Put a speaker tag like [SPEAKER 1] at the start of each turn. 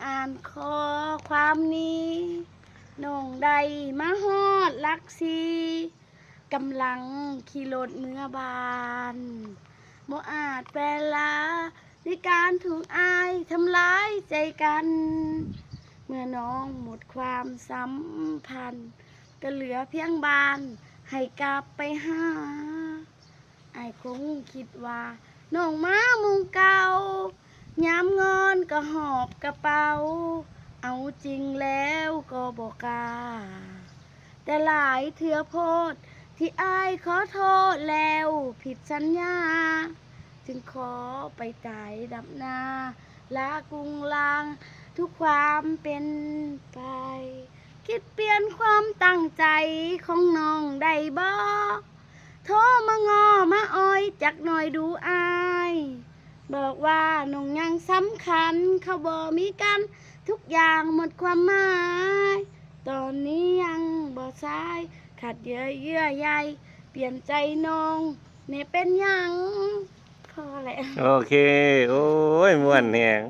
[SPEAKER 1] อ่านข้อความนี้น้องใดมาฮอดลักซีกำลังขี่รถเมื่อบานบ่อาจแปลลาในการถูกอายทำร้ายใจกัน เมื่อน้องหมดความสัมพันธ์ก็เหลือเพียงบ้านให้กลับไปหาอายคงคิดว่าน้องมามุงเก่ายามงอนก็หอบกระเป๋าเอาจริงแล้วก็บอกกล้าแต่หลายเถื่อโพดที่อายขอโทษแล้วผิดสัญญาจึงขอไปตายดับหน้าลากรุงลางทุกความเป็นไปคิดเปลี่ยนความตั้งใจของน้องได้บ่โทรมางอมาอ้อยจักหน่อยดูอายบอกว่าน้องยังสำคัญเขาบ่มีกันทุกอย่างหมดความหมายตอนนี้ยังบ่สายขาดเยื่อใยเปลี่ยนใจน้องเนี่ยเป็นหยังพอแล้ว
[SPEAKER 2] โอเค โอ้ยม่วนแฮง